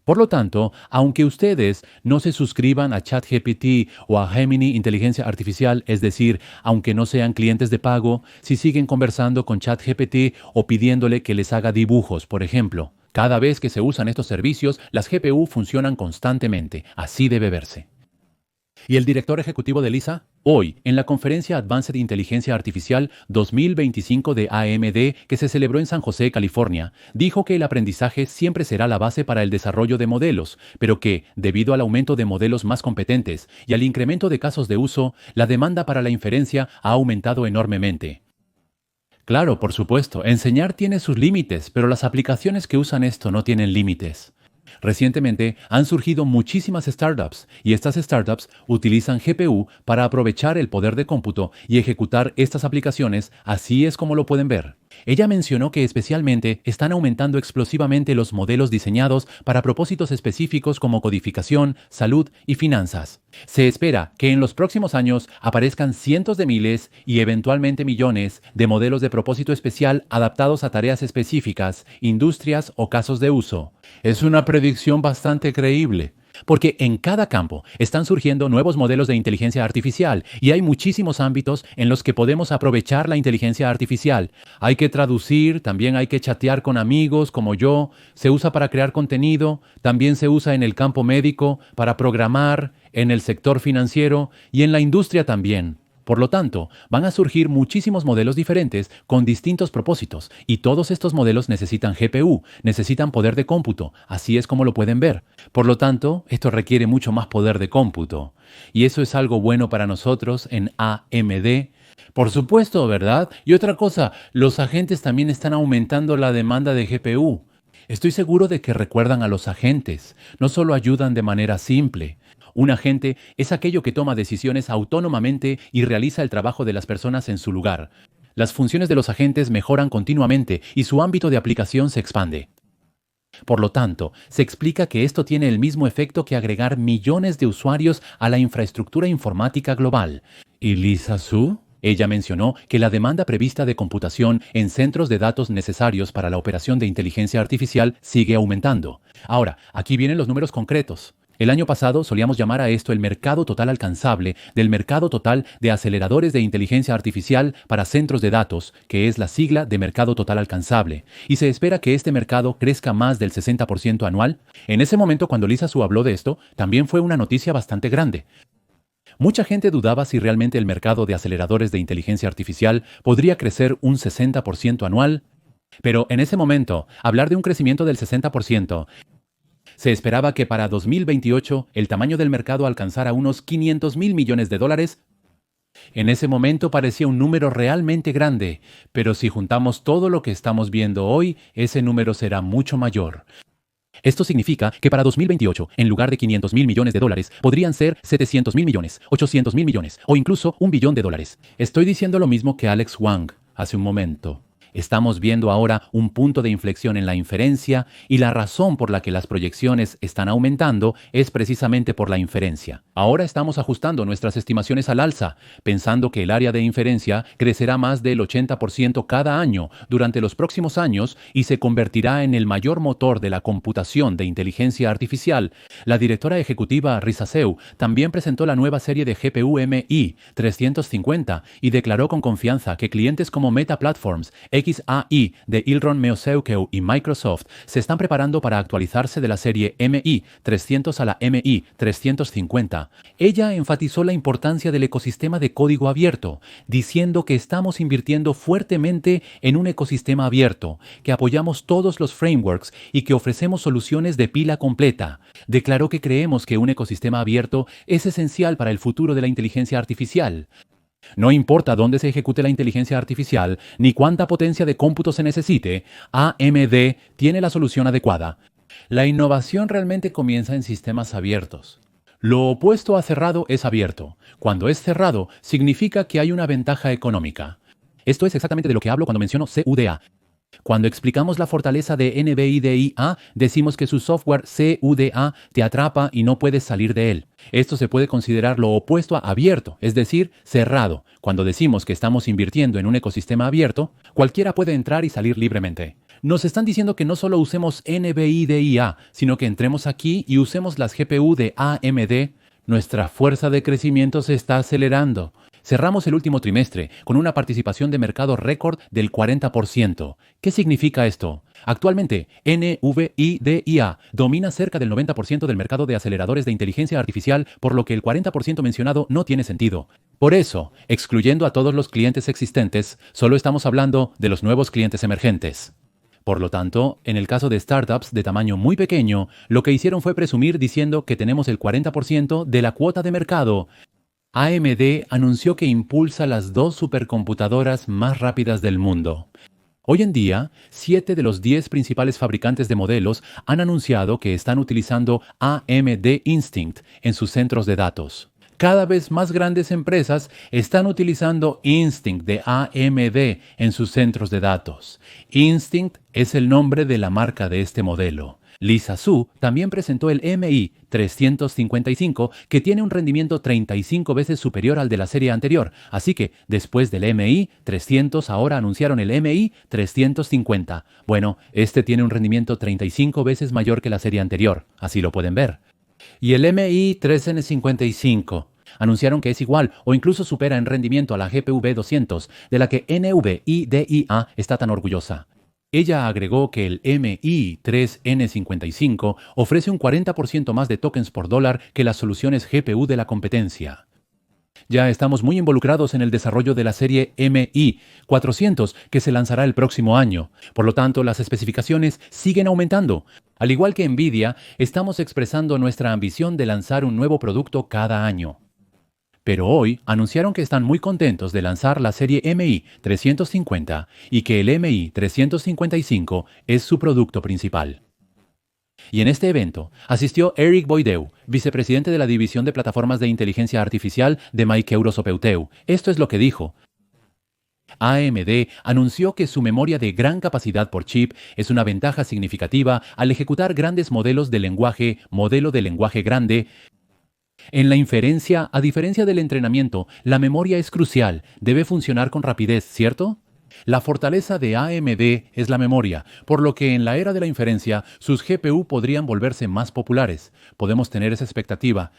Por lo tanto, aunque ustedes no se suscriban a ChatGPT o a Gemini Inteligencia Artificial, es decir, aunque no sean clientes de pago, si siguen conversando con ChatGPT o pidiéndole que les haga dibujos, por ejemplo, cada vez que se usan estos servicios, las GPU funcionan constantemente. Así debe verse. ¿Y el director ejecutivo de LISA? Hoy, en la conferencia Advanced Inteligencia Artificial 2025 de AMD, que se celebró en San José, California, dijo que el aprendizaje siempre será la base para el desarrollo de modelos, pero que, debido al aumento de modelos más competentes y al incremento de casos de uso, la demanda para la inferencia ha aumentado enormemente. Claro, por supuesto, enseñar tiene sus límites, pero las aplicaciones que usan esto no tienen límites. Recientemente han surgido muchísimas startups y estas startups utilizan GPU para aprovechar el poder de cómputo y ejecutar estas aplicaciones, así es como lo pueden ver. Ella mencionó que especialmente están aumentando explosivamente los modelos diseñados para propósitos específicos como codificación, salud y finanzas. Se espera que en los próximos años aparezcan cientos de miles y eventualmente millones de modelos de propósito especial adaptados a tareas específicas, industrias o casos de uso. Es una predicción bastante creíble. Porque en cada campo están surgiendo nuevos modelos de inteligencia artificial y hay muchísimos ámbitos en los que podemos aprovechar la inteligencia artificial. Hay que traducir, también hay que chatear con amigos como yo, se usa para crear contenido, también se usa en el campo médico, para programar, en el sector financiero y en la industria también. Por lo tanto, van a surgir muchísimos modelos diferentes con distintos propósitos y todos estos modelos necesitan GPU, necesitan poder de cómputo, así es como lo pueden ver. Por lo tanto, esto requiere mucho más poder de cómputo. Y eso es algo bueno para nosotros en AMD. Por supuesto, ¿verdad? Y otra cosa, los agentes también están aumentando la demanda de GPU. Estoy seguro de que recuerdan a los agentes, no solo ayudan de manera simple. Un agente es aquello que toma decisiones autónomamente y realiza el trabajo de las personas en su lugar. Las funciones de los agentes mejoran continuamente y su ámbito de aplicación se expande. Por lo tanto, se explica que esto tiene el mismo efecto que agregar millones de usuarios a la infraestructura informática global. ¿Y Lisa Su? Ella mencionó que la demanda prevista de computación en centros de datos necesarios para la operación de inteligencia artificial sigue aumentando. Ahora, aquí vienen los números concretos. El año pasado solíamos llamar a esto el mercado total alcanzable del mercado total de aceleradores de inteligencia artificial para centros de datos, que es la sigla de mercado total alcanzable, y se espera que este mercado crezca más del 60% anual. En ese momento, cuando Lisa Su habló de esto, también fue una noticia bastante grande. Mucha gente dudaba si realmente el mercado de aceleradores de inteligencia artificial podría crecer un 60% anual, pero en ese momento, hablar de un crecimiento del 60%, se esperaba que para 2028 el tamaño del mercado alcanzara unos $500,000 millones. En ese momento parecía un número realmente grande, pero si juntamos todo lo que estamos viendo hoy, ese número será mucho mayor. Esto significa que para 2028, en lugar de $500,000 millones, podrían ser $700,000 millones, $800,000 millones o incluso $1 billón. Estoy diciendo lo mismo que Alex Wang hace un momento. Estamos viendo ahora un punto de inflexión en la inferencia y la razón por la que las proyecciones están aumentando es precisamente por la inferencia. Ahora estamos ajustando nuestras estimaciones al alza, pensando que el área de inferencia crecerá más del 80% cada año durante los próximos años y se convertirá en el mayor motor de la computación de inteligencia artificial. La directora ejecutiva Risa Su también presentó la nueva serie de GPU MI 350 y declaró con confianza que clientes como Meta Platforms, XAI de Ilron Meoseukeu y Microsoft se están preparando para actualizarse de la serie MI 300 a la MI 350. Ella enfatizó la importancia del ecosistema de código abierto, diciendo que estamos invirtiendo fuertemente en un ecosistema abierto, que apoyamos todos los frameworks y que ofrecemos soluciones de pila completa. Declaró que creemos que un ecosistema abierto es esencial para el futuro de la inteligencia artificial. No importa dónde se ejecute la inteligencia artificial, ni cuánta potencia de cómputo se necesite, AMD tiene la solución adecuada. La innovación realmente comienza en sistemas abiertos. Lo opuesto a cerrado es abierto. Cuando es cerrado, significa que hay una ventaja económica. Esto es exactamente de lo que hablo cuando menciono CUDA. Cuando explicamos la fortaleza de NVIDIA, decimos que su software CUDA te atrapa y no puedes salir de él. Esto se puede considerar lo opuesto a abierto, es decir, cerrado. Cuando decimos que estamos invirtiendo en un ecosistema abierto, cualquiera puede entrar y salir libremente. Nos están diciendo que no solo usemos NVIDIA, sino que entremos aquí y usemos las GPU de AMD. Nuestra fuerza de crecimiento se está acelerando. Cerramos el último trimestre con una participación de mercado récord del 40%. ¿Qué significa esto? Actualmente, NVIDIA domina cerca del 90% del mercado de aceleradores de inteligencia artificial, por lo que el 40% mencionado no tiene sentido. Por eso, excluyendo a todos los clientes existentes, solo estamos hablando de los nuevos clientes emergentes. Por lo tanto, en el caso de startups de tamaño muy pequeño, lo que hicieron fue presumir diciendo que tenemos el 40% de la cuota de mercado. AMD anunció que impulsa las 2 supercomputadoras más rápidas del mundo. Hoy en día, 7 de los 10 principales fabricantes de modelos han anunciado que están utilizando AMD Instinct en sus centros de datos. Cada vez más grandes empresas están utilizando Instinct de AMD en sus centros de datos. Instinct es el nombre de la marca de este modelo. Lisa Su también presentó el MI 355, que tiene un rendimiento 35 veces superior al de la serie anterior, así que después del MI 300 ahora anunciaron el MI 350. Bueno, este tiene un rendimiento 35 veces mayor que la serie anterior, así lo pueden ver. Y el MI 355 anunciaron que es igual o incluso supera en rendimiento a la GPU B200, de la que NVIDIA está tan orgullosa. Ella agregó que el MI3N55 ofrece un 40% más de tokens por dólar que las soluciones GPU de la competencia. Ya estamos muy involucrados en el desarrollo de la serie MI400 que se lanzará el próximo año. Por lo tanto, las especificaciones siguen aumentando. Al igual que Nvidia, estamos expresando nuestra ambición de lanzar un nuevo producto cada año. Pero hoy anunciaron que están muy contentos de lanzar la serie MI 350 y que el MI 355 es su producto principal. Y en este evento asistió Eric Boydeu, vicepresidente de la División de Plataformas de Inteligencia Artificial de Microsoft. Esto es lo que dijo. AMD anunció que su memoria de gran capacidad por chip es una ventaja significativa al ejecutar grandes modelos de lenguaje, modelo de lenguaje grande. En la inferencia, a diferencia del entrenamiento, la memoria es crucial, debe funcionar con rapidez, ¿cierto? La fortaleza de AMD es la memoria, por lo que en la era de la inferencia, sus GPU podrían volverse más populares. Podemos tener esa expectativa.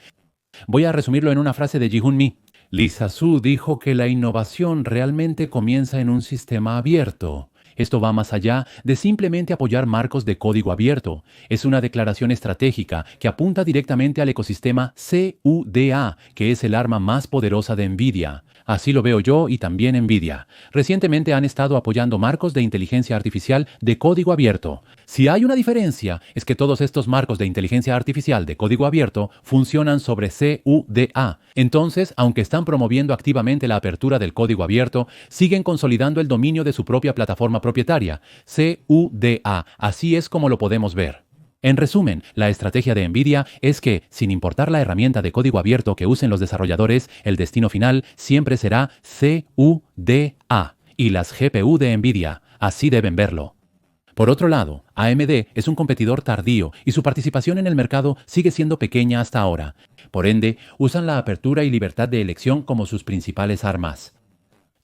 Voy a resumirlo en una frase de Ji-Hoon Mi. Lisa Su dijo que la innovación realmente comienza en un sistema abierto. Esto va más allá de simplemente apoyar marcos de código abierto. Es una declaración estratégica que apunta directamente al ecosistema CUDA, que es el arma más poderosa de Nvidia. Así lo veo yo y también Nvidia. Recientemente han estado apoyando marcos de inteligencia artificial de código abierto. Si hay una diferencia, es que todos estos marcos de inteligencia artificial de código abierto funcionan sobre CUDA. Entonces, aunque están promoviendo activamente la apertura del código abierto, siguen consolidando el dominio de su propia plataforma propietaria, CUDA. Así es como lo podemos ver. En resumen, la estrategia de Nvidia es que, sin importar la herramienta de código abierto que usen los desarrolladores, el destino final siempre será CUDA y las GPU de Nvidia. Así deben verlo. Por otro lado, AMD es un competidor tardío y su participación en el mercado sigue siendo pequeña hasta ahora. Por ende, usan la apertura y libertad de elección como sus principales armas.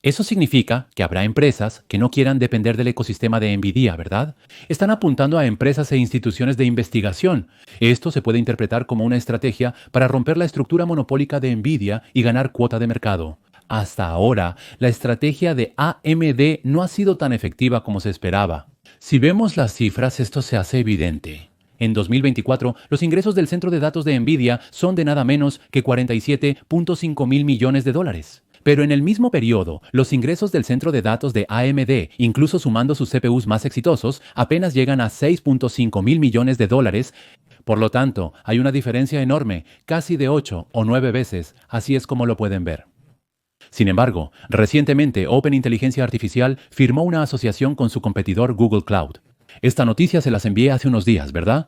Eso significa que habrá empresas que no quieran depender del ecosistema de Nvidia, ¿verdad? Están apuntando a empresas e instituciones de investigación. Esto se puede interpretar como una estrategia para romper la estructura monopólica de Nvidia y ganar cuota de mercado. Hasta ahora, la estrategia de AMD no ha sido tan efectiva como se esperaba. Si vemos las cifras, esto se hace evidente. En 2024, los ingresos del centro de datos de Nvidia son de nada menos que 47.5 mil millones de dólares. Pero en el mismo periodo, los ingresos del centro de datos de AMD, incluso sumando sus CPUs más exitosos, apenas llegan a 6.5 mil millones de dólares. Por lo tanto, hay una diferencia enorme, casi de 8 o 9 veces, así es como lo pueden ver. Sin embargo, recientemente Open Inteligencia Artificial firmó una asociación con su competidor Google Cloud. Esta noticia se las envié hace unos días, ¿verdad?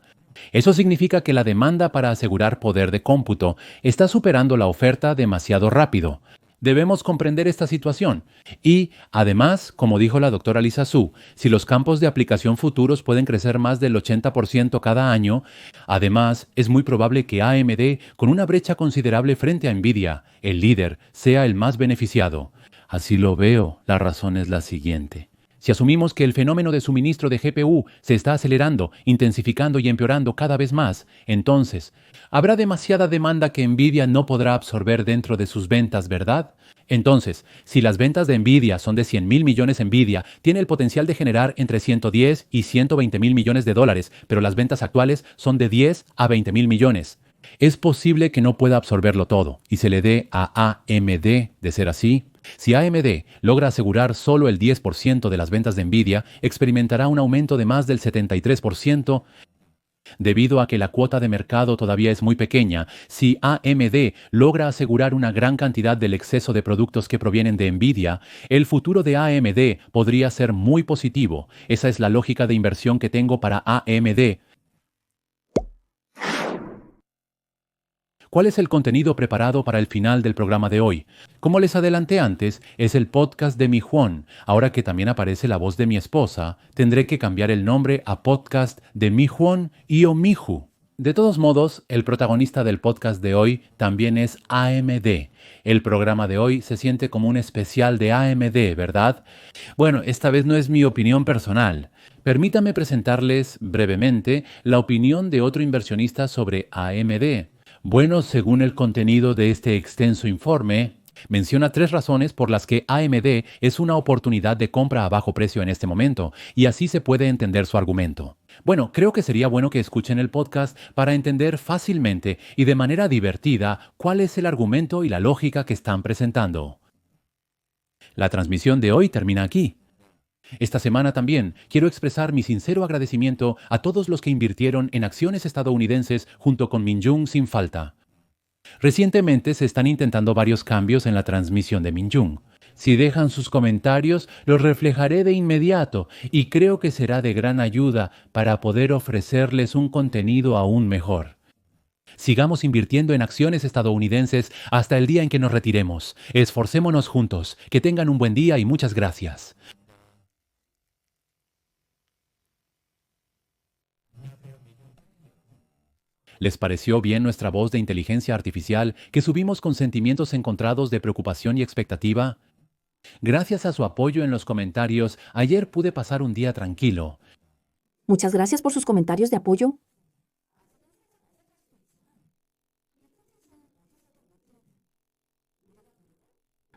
Eso significa que la demanda para asegurar poder de cómputo está superando la oferta demasiado rápido. Debemos comprender esta situación. Y, además, como dijo la doctora Lisa Su, si los campos de aplicación futuros pueden crecer más del 80% cada año, además, es muy probable que AMD, con una brecha considerable frente a Nvidia, el líder, sea el más beneficiado. Así lo veo, la razón es la siguiente. Si asumimos que el fenómeno de suministro de GPU se está acelerando, intensificando y empeorando cada vez más, entonces, habrá demasiada demanda que Nvidia no podrá absorber dentro de sus ventas, ¿verdad? Entonces, si las ventas de Nvidia son de 100 mil millones, Nvidia tiene el potencial de generar entre 110 y 120 mil millones de dólares, pero las ventas actuales son de 10 a 20 mil millones. Es posible que no pueda absorberlo todo y se le dé a AMD. De ser así, si AMD logra asegurar solo el 10% de las ventas de Nvidia, experimentará un aumento de más del 73%. Debido a que la cuota de mercado todavía es muy pequeña, si AMD logra asegurar una gran cantidad del exceso de productos que provienen de Nvidia, el futuro de AMD podría ser muy positivo. Esa es la lógica de inversión que tengo para AMD. ¿Cuál es el contenido preparado para el final del programa de hoy? Como les adelanté antes, es el podcast de mi Juan. Ahora que también aparece la voz de mi esposa, tendré que cambiar el nombre a podcast de mi Juan y o Miju. De todos modos, el protagonista del podcast de hoy también es AMD. El programa de hoy se siente como un especial de AMD, ¿verdad? Bueno, esta vez no es mi opinión personal. Permítame presentarles brevemente la opinión de otro inversionista sobre AMD. Bueno, según el contenido de este extenso informe, menciona 3 razones por las que AMD es una oportunidad de compra a bajo precio en este momento, y así se puede entender su argumento. Bueno, creo que sería bueno que escuchen el podcast para entender fácilmente y de manera divertida cuál es el argumento y la lógica que están presentando. La transmisión de hoy termina aquí. Esta semana también quiero expresar mi sincero agradecimiento a todos los que invirtieron en acciones estadounidenses junto con Minjung sin falta. Recientemente se están intentando varios cambios en la transmisión de Minjung. Si dejan sus comentarios, los reflejaré de inmediato y creo que será de gran ayuda para poder ofrecerles un contenido aún mejor. Sigamos invirtiendo en acciones estadounidenses hasta el día en que nos retiremos. Esforcémonos juntos. Que tengan un buen día y muchas gracias. ¿Les pareció bien nuestra voz de inteligencia artificial que subimos con sentimientos encontrados de preocupación y expectativa? Gracias a su apoyo en los comentarios, ayer pude pasar un día tranquilo. Muchas gracias por sus comentarios de apoyo.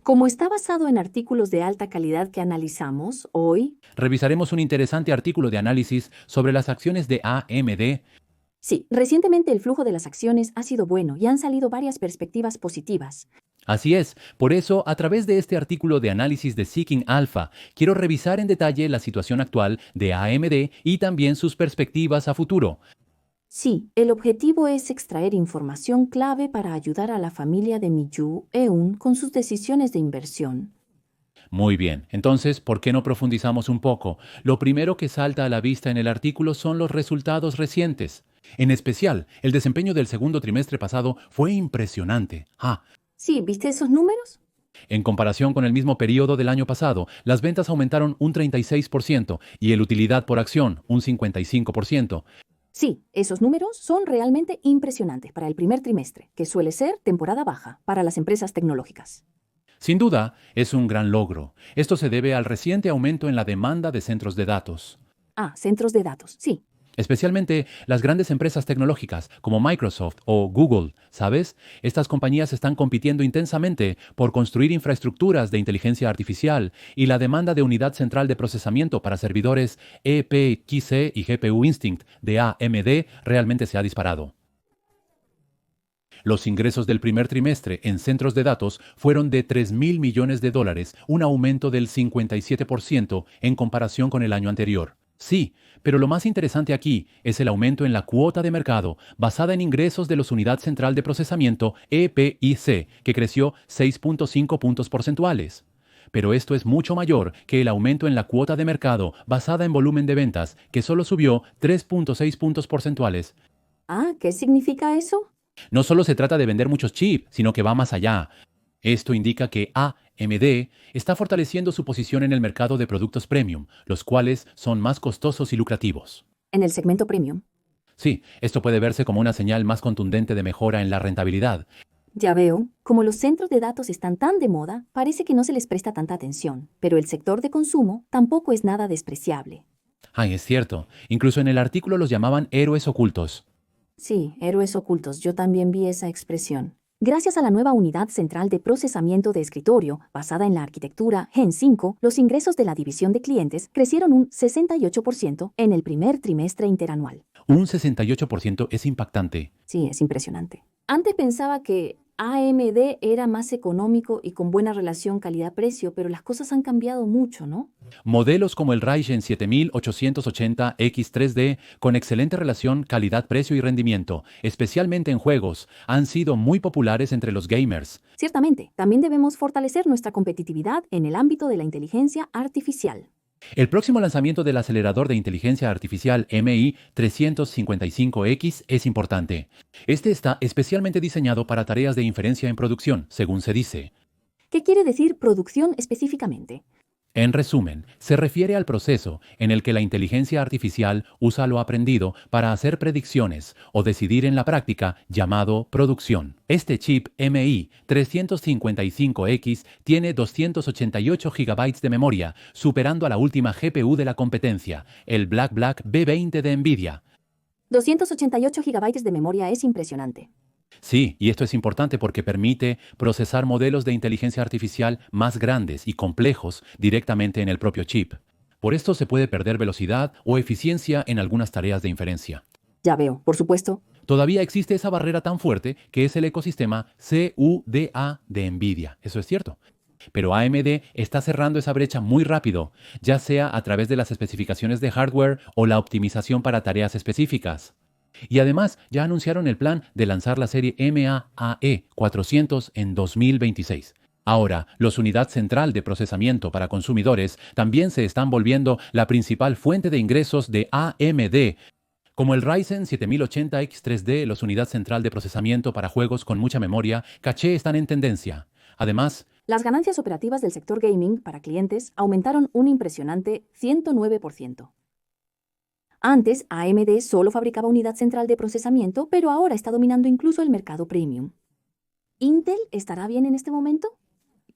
Como está basado en artículos de alta calidad que analizamos, hoy Revisaremos un interesante artículo de análisis sobre las acciones de AMD. sí, recientemente el flujo de las acciones ha sido bueno y han salido varias perspectivas positivas. Así es, por eso, a través de este artículo de análisis de Seeking Alpha, quiero revisar en detalle la situación actual de AMD y también sus perspectivas a futuro. Sí, el objetivo es extraer información clave para ayudar a la familia de Miyu Eun con sus decisiones de inversión. Muy bien, entonces, ¿por qué no profundizamos un poco? Lo primero que salta a la vista en el artículo son los resultados recientes. En especial, el desempeño del segundo trimestre pasado fue impresionante. Sí, ¿viste esos números? En comparación con el mismo periodo del año pasado, las ventas aumentaron un 36% y el utilidad por acción un 55%. Sí, esos números son realmente impresionantes para el primer trimestre, que suele ser temporada baja para las empresas tecnológicas. Sin duda, es un gran logro. Esto se debe al reciente aumento en la demanda de centros de datos. Centros de datos, sí. Especialmente las grandes empresas tecnológicas como Microsoft o Google, ¿sabes? Estas compañías están compitiendo intensamente por construir infraestructuras de inteligencia artificial y la demanda de unidad central de procesamiento para servidores EPYC y GPU Instinct de AMD realmente se ha disparado. Los ingresos del primer trimestre en centros de datos fueron de $3.000 millones, un aumento del 57% en comparación con el año anterior. Sí, pero lo más interesante aquí es el aumento en la cuota de mercado basada en ingresos de los Unidad Central de Procesamiento EPIC, que creció 6.5 puntos porcentuales. Pero esto es mucho mayor que el aumento en la cuota de mercado basada en volumen de ventas, que solo subió 3.6 puntos porcentuales. Ah, ¿qué significa eso? No solo se trata de vender muchos chips, sino que va más allá. Esto indica que AMD está fortaleciendo su posición en el mercado de productos premium, los cuales son más costosos y lucrativos. En el segmento premium. Sí, esto puede verse como una señal más contundente de mejora en la rentabilidad. Ya veo, como los centros de datos están tan de moda, parece que no se les presta tanta atención, pero el sector de consumo tampoco es nada despreciable. Es cierto. Incluso en el artículo los llamaban héroes ocultos. Sí, héroes ocultos, yo también vi esa expresión. Gracias a la nueva unidad central de procesamiento de escritorio, basada en la arquitectura Gen 5, los ingresos de la división de clientes crecieron un 68% en el primer trimestre interanual. Un 68% es impactante. Sí, es impresionante. Antes pensaba que AMD era más económico y con buena relación calidad-precio, pero las cosas han cambiado mucho, ¿no? Modelos como el Ryzen 7880X3D con excelente relación calidad-precio y rendimiento, especialmente en juegos, han sido muy populares entre los gamers. Ciertamente, también debemos fortalecer nuestra competitividad en el ámbito de la inteligencia artificial. El próximo lanzamiento del acelerador de inteligencia artificial MI 355X es importante. Este está especialmente diseñado para tareas de inferencia en producción, según se dice. ¿Qué quiere decir producción específicamente? En resumen, se refiere al proceso en el que la inteligencia artificial usa lo aprendido para hacer predicciones o decidir en la práctica, llamado producción. Este chip MI 355X tiene 288 GB de memoria, superando a la última GPU de la competencia, el Blackbaud B20 de Nvidia. 288 GB de memoria es impresionante. Sí, y esto es importante porque permite procesar modelos de inteligencia artificial más grandes y complejos directamente en el propio chip. Por esto se puede perder velocidad o eficiencia en algunas tareas de inferencia. Ya veo, por supuesto. Todavía existe esa barrera tan fuerte que es el ecosistema CUDA de Nvidia. Eso es cierto. Pero AMD está cerrando esa brecha muy rápido, ya sea a través de las especificaciones de hardware o la optimización para tareas específicas. Y además ya anunciaron el plan de lanzar la serie MAE 400 en 2026. Ahora, los unidades central de procesamiento para consumidores también se están volviendo la principal fuente de ingresos de AMD. Como el Ryzen 7080X3D, los unidades central de procesamiento para juegos con mucha memoria, caché están en tendencia. Además, las ganancias operativas del sector gaming para clientes aumentaron un impresionante 109%. Antes, AMD solo fabricaba unidad central de procesamiento, pero ahora está dominando incluso el mercado premium. ¿Intel estará bien en este momento?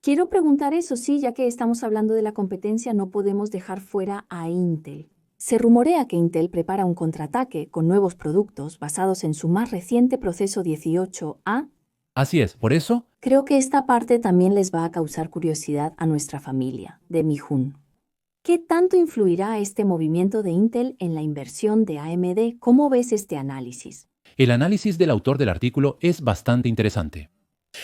Quiero preguntar eso, sí, ya que estamos hablando de la competencia, no podemos dejar fuera a Intel. Se rumorea que Intel prepara un contraataque con nuevos productos basados en su más reciente proceso 18A. Así es, por eso, creo que esta parte también les va a causar curiosidad a nuestra familia, de Mi-Jun. ¿Qué tanto influirá este movimiento de Intel en la inversión de AMD? ¿Cómo ves este análisis? el análisis del autor del artículo es bastante interesante.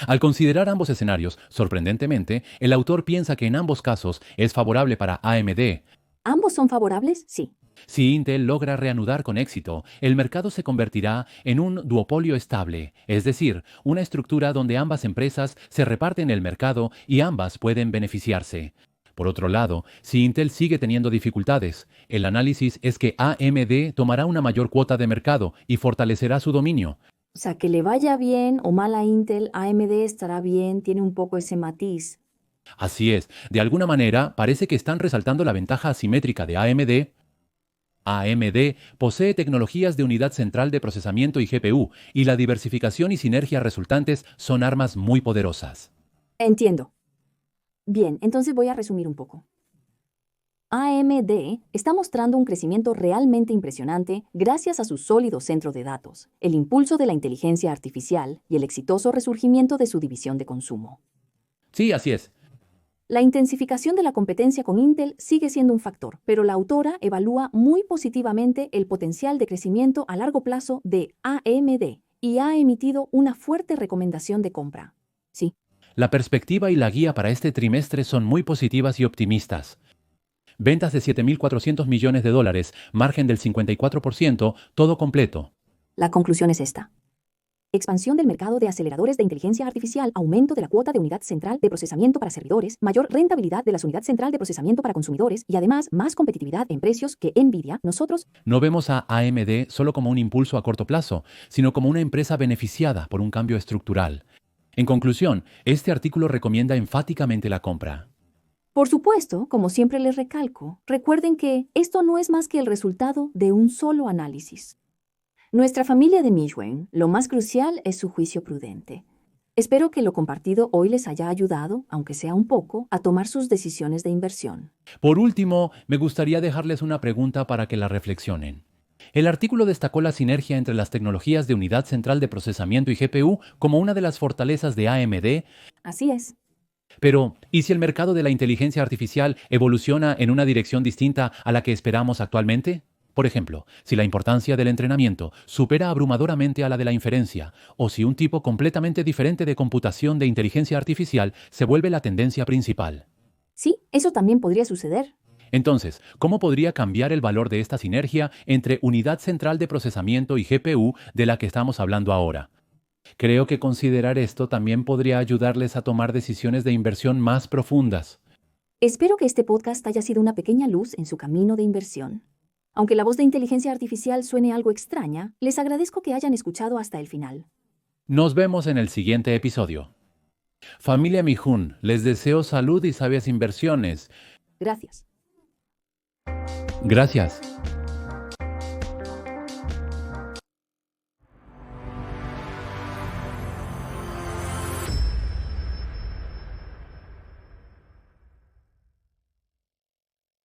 Al considerar ambos escenarios, sorprendentemente, el autor piensa que en ambos casos es favorable para AMD. ¿Ambos son favorables? Sí. Si Intel logra reanudar con éxito, el mercado se convertirá en un duopolio estable, es decir, una estructura donde ambas empresas se reparten el mercado y ambas pueden beneficiarse. Por otro lado, si Intel sigue teniendo dificultades, el análisis es que AMD tomará una mayor cuota de mercado y fortalecerá su dominio. O sea, que le vaya bien o mal a Intel, AMD estará bien, tiene un poco ese matiz. Así es, de alguna manera parece que están resaltando la ventaja asimétrica de AMD. AMD posee tecnologías de unidad central de procesamiento y GPU, y la diversificación y sinergia resultantes son armas muy poderosas. Entiendo. Bien, entonces voy a resumir un poco. AMD está mostrando un crecimiento realmente impresionante gracias a su sólido centro de datos, el impulso de la inteligencia artificial y el exitoso resurgimiento de su división de consumo. Sí, así es. La intensificación de la competencia con Intel sigue siendo un factor, pero la autora evalúa muy positivamente el potencial de crecimiento a largo plazo de AMD y ha emitido una fuerte recomendación de compra. Sí. La perspectiva y la guía para este trimestre son muy positivas y optimistas. Ventas de $7.400 millones, margen del 54%, todo completo. La conclusión es esta. Expansión del mercado de aceleradores de inteligencia artificial, aumento de la cuota de unidad central de procesamiento para servidores, mayor rentabilidad de la unidad central de procesamiento para consumidores y además más competitividad en precios que Nvidia. Nosotros No vemos a AMD solo como un impulso a corto plazo, sino como una empresa beneficiada por un cambio estructural. En conclusión, este artículo recomienda enfáticamente la compra. Por supuesto, como siempre les recalco, recuerden que esto no es más que el resultado de un solo análisis. Nuestra familia de Mijuen, lo más crucial es su juicio prudente. Espero que lo compartido hoy les haya ayudado, aunque sea un poco, a tomar sus decisiones de inversión. Por último, me gustaría dejarles una pregunta para que la reflexionen. El artículo destacó la sinergia entre las tecnologías de unidad central de procesamiento y GPU como una de las fortalezas de AMD. Así es. Pero, ¿y si el mercado de la inteligencia artificial evoluciona en una dirección distinta a la que esperamos actualmente? Por ejemplo, si la importancia del entrenamiento supera abrumadoramente a la de la inferencia, o si un tipo completamente diferente de computación de inteligencia artificial se vuelve la tendencia principal. Sí, eso también podría suceder. Entonces, ¿cómo podría cambiar el valor de esta sinergia entre unidad central de procesamiento y GPU de la que estamos hablando ahora? Creo que considerar esto también podría ayudarles a tomar decisiones de inversión más profundas. Espero que este podcast haya sido una pequeña luz en su camino de inversión. Aunque la voz de inteligencia artificial suene algo extraña, les agradezco que hayan escuchado hasta el final. Nos vemos en el siguiente episodio. Familia Mijun, les deseo salud y sabias inversiones. Gracias. Gracias.